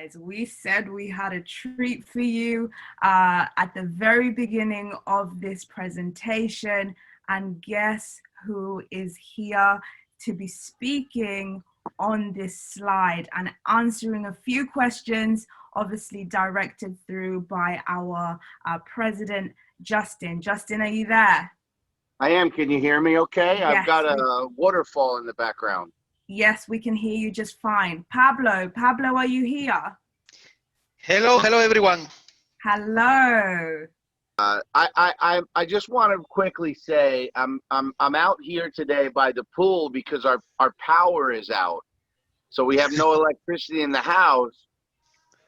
guys. We said we had a treat for you at the very beginning of this presentation. And guess who is here to be speaking on this slide and answering a few questions, obviously directed through by our president, Justin. Justin, are you there? I am. Can you hear me okay? Yes. I've got a waterfall in the background. Yes, we can hear you just fine. Pablo, are you here? Hello everyone. Hello. I just want to quickly say I'm out here today by the pool because our power is out, so we have no electricity in the house.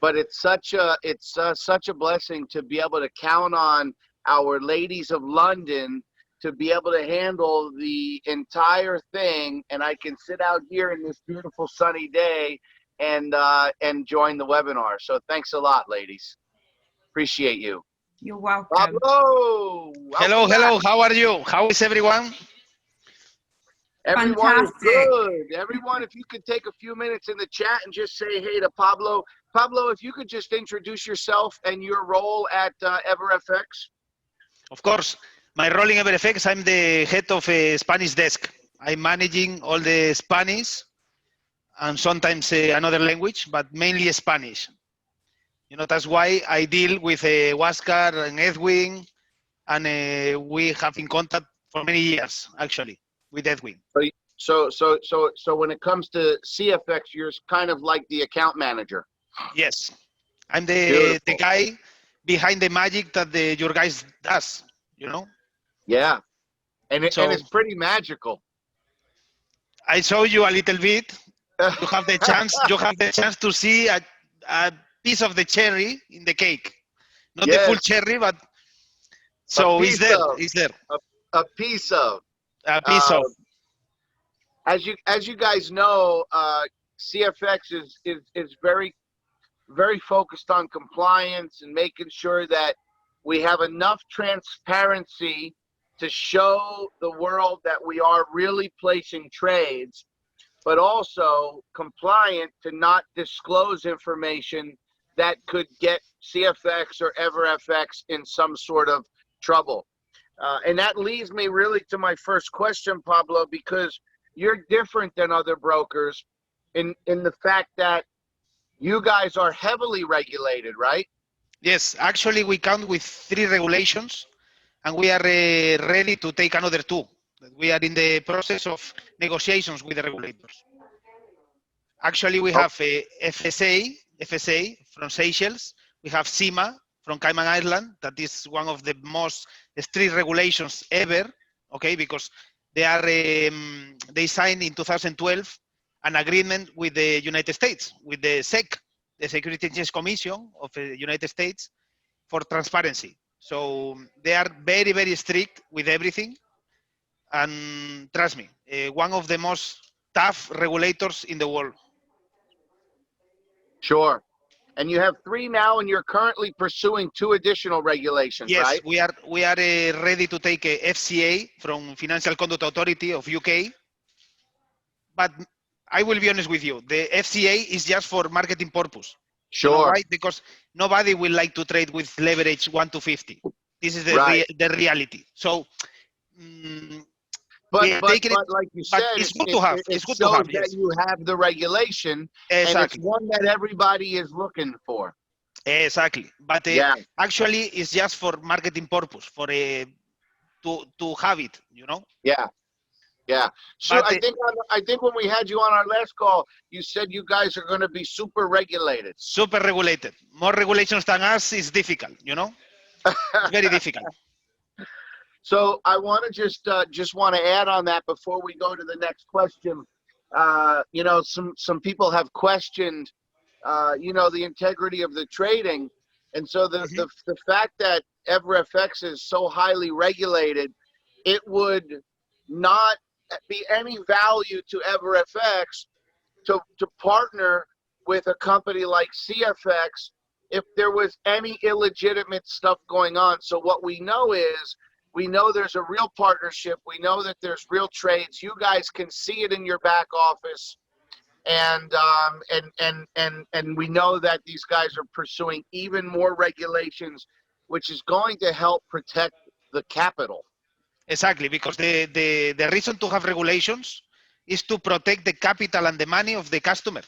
But it's such a blessing to be able to count on our ladies of London to be able to handle the entire thing, and I can sit out here in this beautiful sunny day and join the webinar. So thanks a lot, ladies. Appreciate you. You're welcome. Pablo! Hello. How are you? How is everyone? Everyone is good. Everyone, if you could take a few minutes in the chat and just say hey to Pablo. Pablo, if you could just introduce yourself and your role at EverFX. Of course. My role in EverFX, I'm the head of a Spanish desk. I'm managing all the Spanish and sometimes another language, but mainly Spanish. You know, that's why I deal with Huáscar and Edwin, and we have in contact for many years, actually, with Edwin. So when it comes to CFX, you're kind of like the account manager. Yes, I'm the guy behind the magic that your guys does, you know? Yeah, and it's pretty magical. I show you a little bit. You have the chance to see a piece of the cherry in the cake. Not the full cherry, but so it's there. It's there. A piece of. A piece of. As you guys know, CFX is very focused on compliance and making sure that we have enough transparency to show the world that we are really placing trades, but also compliant to not disclose information that could get CFX or EverFX in some sort of trouble. And that leads me really to my first question, Pablo, because you're different than other brokers in the fact that you guys are heavily regulated, right? Yes, actually we count with 3 regulations, and we are ready to take another 2. We are in the process of negotiations with the regulators. Actually, we have a FSA from Seychelles. We have CIMA from Cayman Island. That is one of the most strict regulations ever, okay, because they are they signed in 2012 an agreement with the United States, with the SEC, the Security and Exchange Commission of the United States, for transparency. So they are very, very strict with everything. And trust me, one of the most tough regulators in the world. Sure. And you have 3 now, and you're currently pursuing 2 additional regulations, yes, right? Yes, we are ready to take a FCA from Financial Conduct Authority of UK. But I will be honest with you, the FCA is just for marketing purpose. Sure. You know why? Because nobody will like to trade with leverage 1 to 50. This is the the reality. So, but like you said, it's good to have. It's good to have. That you have the regulation, and it's one that everybody is looking for. Exactly. But actually, it's just for marketing purpose, for to have it. You know. Yeah. Yeah. So I think when we had you on our last call, you said you guys are going to be super regulated. Super regulated. More regulations than us is difficult, you know? It's very difficult. So I want to just want to add on that before we go to the next question. You know, some people have questioned, you know, the integrity of the trading. And so the fact that EverFX is so highly regulated, it would not be any value to EverFX to partner with a company like CFX if there was any illegitimate stuff going on. So what we know is, we know there's a real partnership. We know that there's real trades. You guys can see it in your back office. And we know that these guys are pursuing even more regulations, which is going to help protect the capital. Exactly, because the reason to have regulations is to protect the capital and the money of the customer.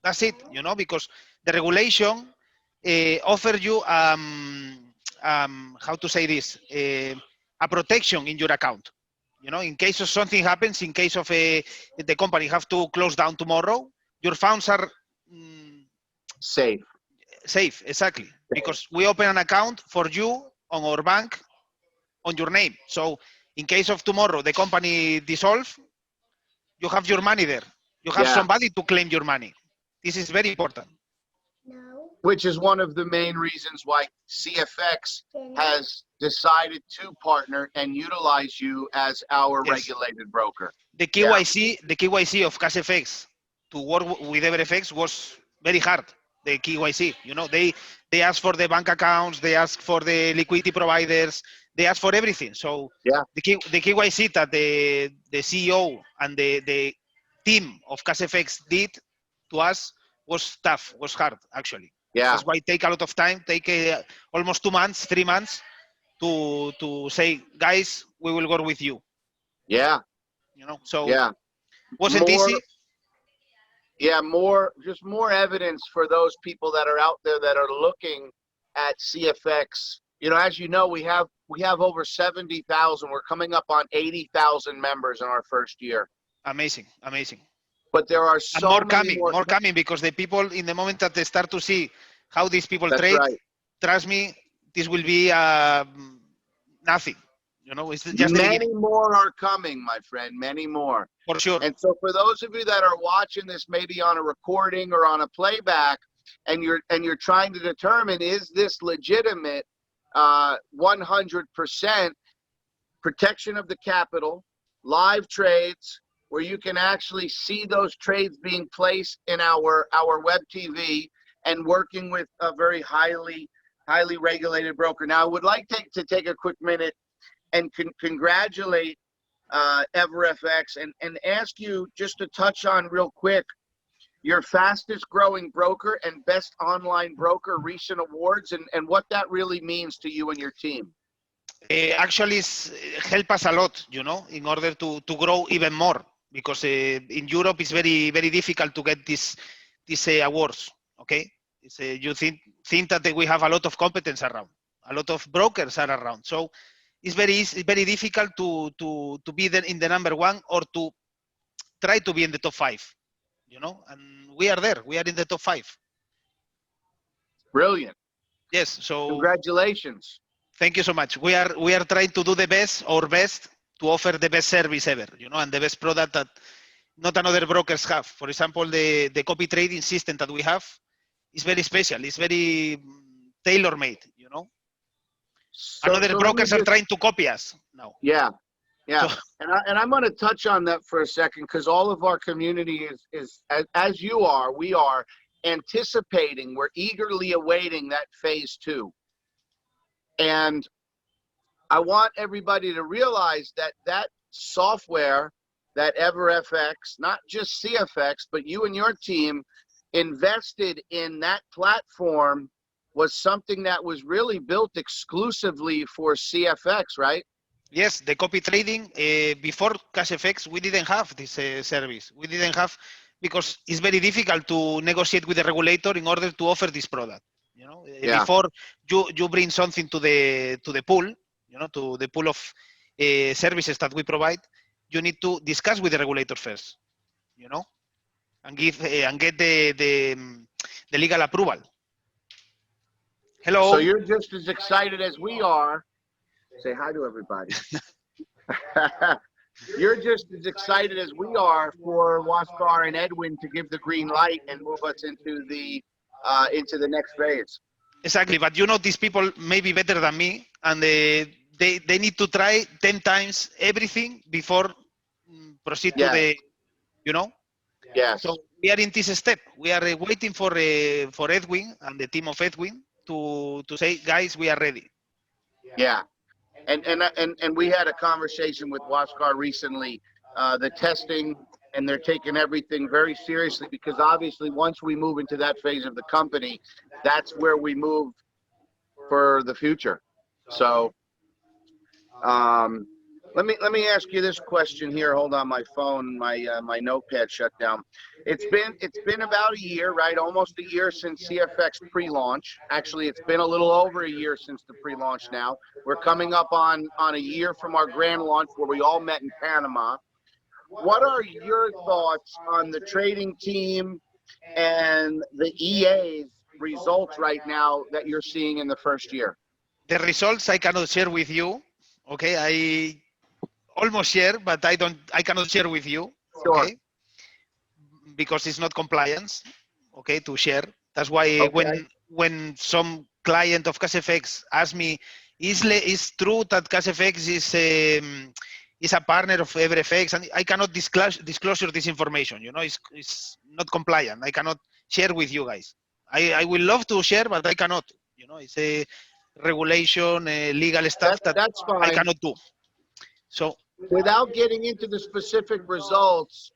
That's it, because the regulation offer you how to say this, a protection in your account. In case of something happens, in case of the company have to close down tomorrow, your funds are mm, Safe. safe, exactly, because we open an account for you on our bank on your name. So in case of tomorrow the company dissolve, you have your money there. You have Yeah. somebody to claim your money. This is very important. Which is one of the main reasons why CFX has decided to partner and utilize you as our Yes. regulated broker. The Yeah. KYC of Cashfx to work with EverFX was very hard. The KYC, they ask for the bank accounts, they ask for the liquidity providers, they ask for everything. So Yeah. the KYC that the CEO and the team of Cashfx did to us was tough, was hard actually. Yeah. That's why it take a lot of time, take almost 2 months, 3 months to say, guys, we will go with you. Yeah. So Yeah. wasn't More. easy. Yeah. Just more evidence for those people that are out there that are looking at CFX. As you know, we have over 70,000. We're coming up on 80,000 members in our first year. Amazing. But there are And so many more. more coming, because the people, in the moment that they start to see how these people That's trade, right. trust me, this will be nothing. It's just the Many beginning, more are coming, my friend. Many more. for sure. And so for those of you that are watching this maybe on a recording or on a playback, and you're trying to determine, is this legitimate, 100% protection of the capital, live trades where you can actually see those trades being placed in our web TV, and working with a very highly regulated broker. Now, I would like to take a quick minute and congratulate EverFX and ask you just to touch on real quick your fastest growing broker and best online broker recent awards, and what that really means to you and your team. Actually, help us a lot, in order to grow even more, because in Europe it's very, very difficult to get these awards. Okay, you think that we have a lot of competence around, a lot of brokers are around, so it's very difficult to be in the number one, or to try to be in the top five. And we are there. We are in the top five. Brilliant. Yes. So Congratulations. thank you so much. We are trying to do our best to offer the best service ever, and the best product that not another brokers have. For example, the copy trading system that we have is very special. It's very tailor-made, So Another let me brokers are just, trying to copy us now. yeah. So, And I'm going to touch on that for a second, because all of our community is as you are, we are anticipating, we're eagerly awaiting that phase 2. And I want everybody to realize that software, that EverFX, not just CFX, but you and your team invested in that platform, was something that was really built exclusively for CFX, right? yes, the copy trading, before Cashfx, we didn't have this service. We didn't have, because it's very difficult to negotiate with the regulator in order to offer this product. Yeah. Before you bring something to the pool, to the pool of services that we provide, you need to discuss with the regulator first, and get the legal approval. Hello. So you're just as excited as we are. Say hi to everybody. You're just as excited as we are for Waskar and Edwin to give the green light and move us into the next phase. Exactly, but these people may be better than me, and they need to try 10 times everything before proceed to Yes. Yes. So we are in this step. We are waiting for Edwin and the team of Edwin to say, guys, we are ready. Yeah. And we had a conversation with Waskar recently. The testing and they're taking everything very seriously, because obviously once we move into that phase of the company, that's where we move for the future. So let me ask you this question here. Hold on, my phone, my notepad shut down. It's been about a year, right? Almost a year since CFX pre-launch. Actually, it's been a little over a year since the pre-launch now. We're coming up on a year from our grand launch where we all met in Panama. What are your thoughts on the trading team and the EA's results right now that you're seeing in the first year? The results I cannot share with you. Okay, I almost share, but I cannot share with you. Sure. Okay, because it's not compliance. Okay, to share. That's why Okay. when some client of Cashfx asks me, is true that Cashfx is a partner of EverFX, and I cannot disclosure this information. You know, it's not compliant. I cannot share with you guys. I will love to share, but I cannot. You know, it's a regulation, legal stuff that That's I fine. cannot do. So Without getting into the specific results,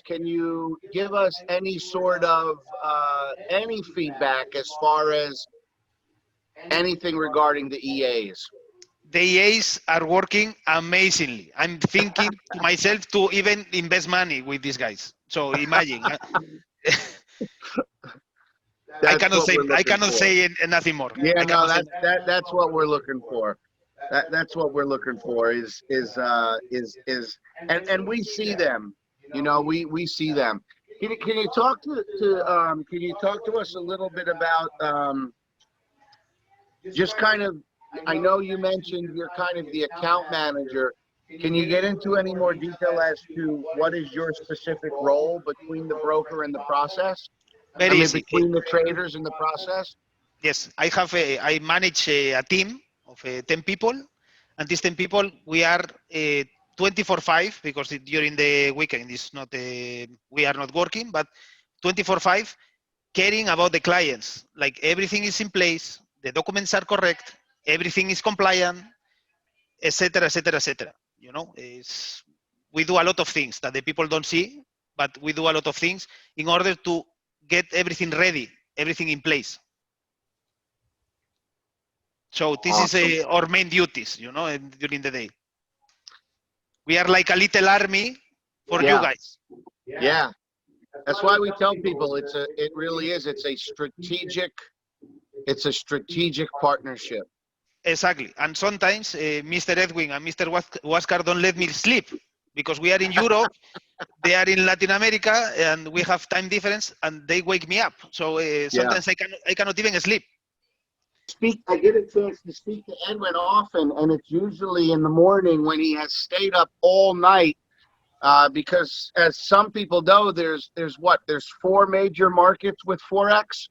can you give us any sort of any feedback as far as anything regarding the EAs? the EAs are working amazingly. I'm thinking to myself to even invest money with these guys. So imagine. That's what we're I looking cannot for. say nothing more. Yeah, I no, cannot say. that's what we're looking for. That's what we're looking for and we see them. You know, we see them. Can you talk can you talk to us a little bit about just kind of, I know you mentioned you're kind of the account manager. Can you get into any more detail as to what is your specific role between the broker and the process? I Very mean, easy. between the traders and the process? Yes, I manage a team of 10 people, and these 10 people we are 24/5 because during the weekend is not we are not working, but 24/5 caring about the clients. Like everything is in place, the documents are correct, everything is compliant, etc., etc., etc. You know, we do a lot of things that the people don't see, but we do a lot of things in order to get everything ready, everything in place. So this is Awesome. our main duties, you know, during the day. We are like a little army for you Yeah, guys. yeah. That's why we tell people it really is. It's a strategic partnership. Exactly. And sometimes Mr. Edwin and Mr. Waskar don't let me sleep because we are in Europe, they are in Latin America, and we have time difference, and they wake me up. So Yeah. sometimes I cannot even sleep. I get a chance to speak to Edwin often, and it's usually in the morning when he has stayed up all night. Because as some people know, there's four major markets with Forex.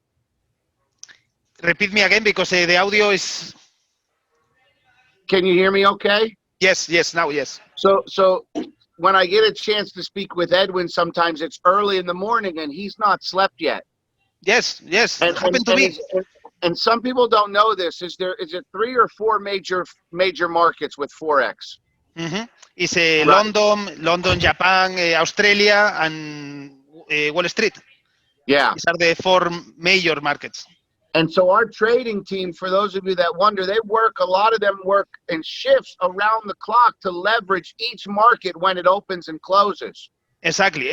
Repeat me again because the audio is. Can you hear me okay? Yes, now yes. So when I get a chance to speak with Edwin, sometimes it's early in the morning and he's not slept yet. Yes, And and happened to and, me. is, and some people don't know this. Is it three or four major markets with Forex? Mm-hmm. It's Right. London, Japan, Australia, and Wall Street. Yeah. These are the four major markets. And so our trading team, for those of you that wonder, a lot of them work in shifts around the clock to leverage each market when it opens and closes. Exactly.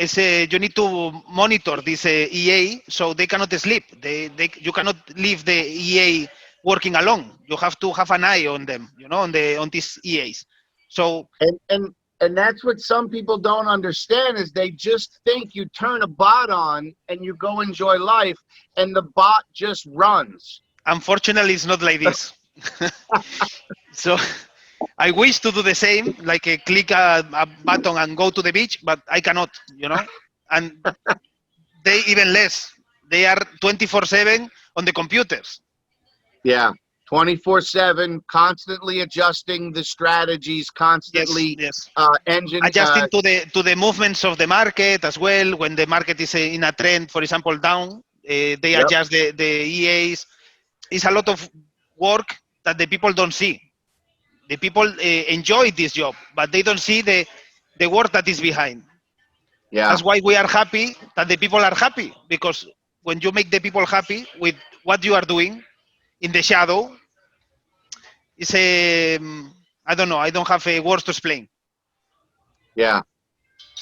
You need to monitor this EA so they cannot sleep. You cannot leave the EA working alone. You have to have an eye on them, you know, on these EAs. So And that's what some people don't understand is they just think you turn a bot on and you go enjoy life and the bot just runs. unfortunately, it's not like this. So I wish to do the same, like click a button and go to the beach, but I cannot, you know. And they even less. They are 24/7 on the computers. Yeah. 24/7, constantly adjusting the strategies, constantly Yes. engine. Adjusting to the movements of the market as well. When the market is in a trend, for example, down, they Yep. adjust the EAs. It's a lot of work that the people don't see. The people enjoy this job, but they don't see the work that is behind. Yeah. That's why we are happy that the people are happy, because when you make the people happy with what you are doing in the shadow, it's a, I don't know, I don't have a words to explain. Yeah.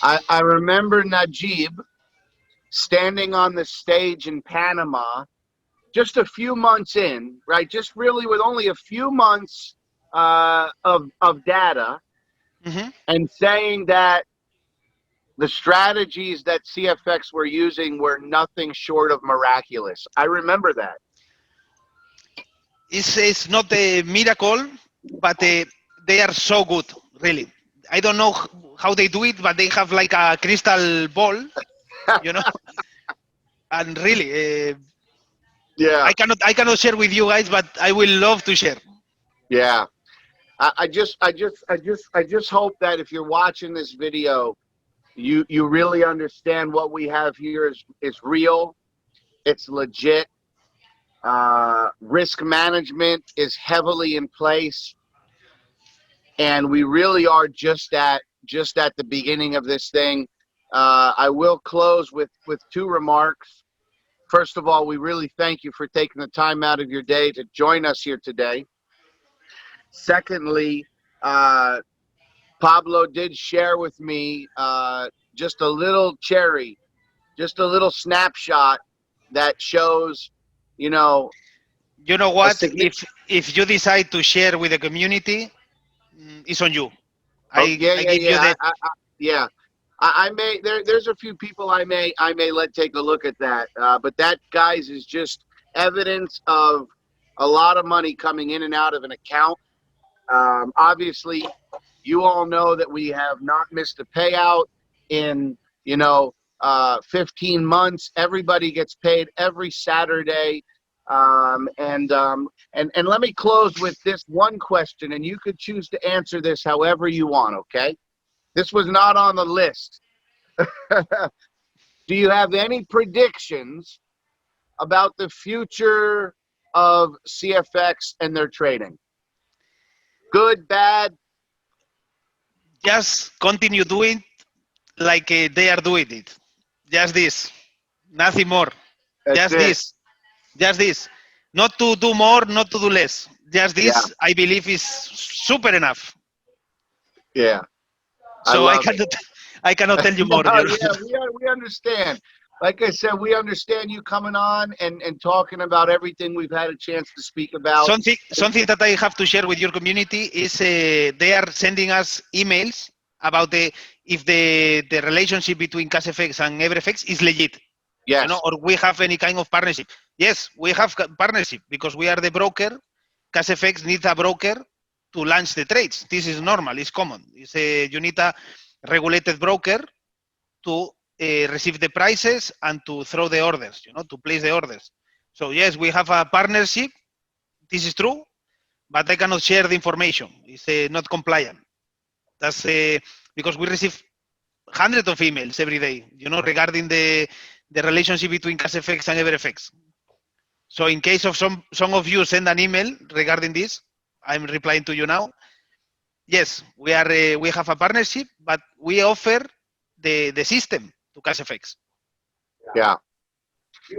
I remember Najib standing on the stage in Panama just a few months in, right? Just really with only a few months of data, Mhm. and saying that the strategies that CFX were using were nothing short of miraculous. I remember that. It's not a miracle, but they are so good, really. I don't know how they do it, but they have like a crystal ball, you know. And really, Yeah, I cannot share with you guys, but I will love to share. yeah. I just hope that if you're watching this video, you really understand what we have here is real. It's legit. Risk management is heavily in place, and we really are just at the beginning of this thing. I will close with two remarks. First of all, we really thank you for taking the time out of your day to join us here today. Secondly, Pablo did share with me just a little cherry, just a little snapshot that shows, you know, You know a what? significant. If you decide to share with the community, it's on you. Oh I yeah, I yeah, give you yeah. the. Yeah. I may there's a few people I may let take a look at that, but that, guys, is just evidence of a lot of money coming in and out of an account. Obviously, you all know that we have not missed a payout in 15 months. Everybody gets paid every Saturday. And let me close with this one question, and you could choose to answer this however you want. Okay, this was not on the list. Do you have any predictions about the future of CFX and their trading? Good, bad? Just continue doing like they are doing it. Just this, nothing more. That's Just it. this, just this. Not to do more, not to do less. Just Yeah, this, I believe, is super enough. yeah. I So I love it. cannot, I cannot tell you more. No, You yeah, know? we understand. Like I said, we understand you coming on and talking about everything we've had a chance to speak about. Something that I have to share with your community is they are sending us emails about if the relationship between Cashfx and EverFX is legit, Yes, or we have any kind of partnership. Yes, we have partnership because we are the broker. Cashfx needs a broker to launch the trades. This is normal. It's common. You need a regulated broker to receive the prices and to throw the orders. To place the orders. So yes, we have a partnership. This is true, but I cannot share the information. It's not compliant. That's because we receive hundreds of emails every day, regarding the relationship between Cashfx and EverFX. So in case of some of you send an email regarding this, I'm replying to you now. Yes, we have a partnership, but we offer the system to Cashfx. yeah.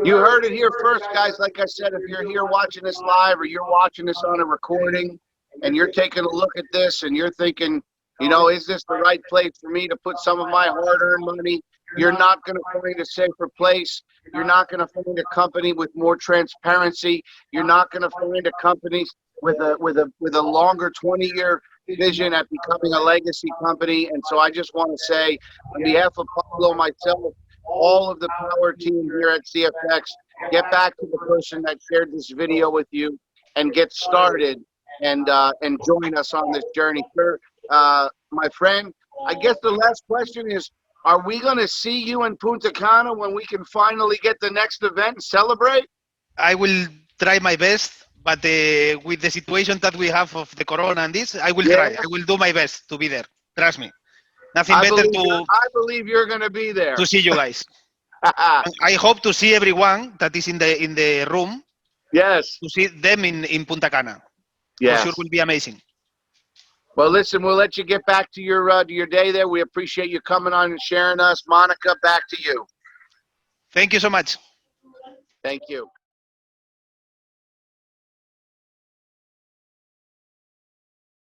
You heard it here first, guys. Like I said, if you're here watching this live or you're watching this on a recording and you're taking a look at this and you're thinking, is this the right place for me to put some of my hard-earned money? You're not going to find a safer place. You're not going to find a company with more transparency. You're not going to find a company with a longer 20-year vision at becoming a legacy company. And so I just want to say, on behalf of Pablo, myself, all of the power team here at CFX, get back to the person that shared this video with you and get started and join us on this journey. Sir, my friend, I guess the last question is, are we going to see you in Punta Cana when we can finally get the next event and celebrate? I will try my best, but with the situation that we have of the corona and this, I will try. I Yes, will do my best to be there. Trust me. Nothing better I believe you're going to be there. to see you guys. I hope to see everyone that is in the room, Yes, to see them in Punta Cana. For sure yes. will be amazing. Well, listen, we'll let you get back to your day there. We appreciate you coming on and sharing us. Monica, back to you. Thank you so much. Thank you.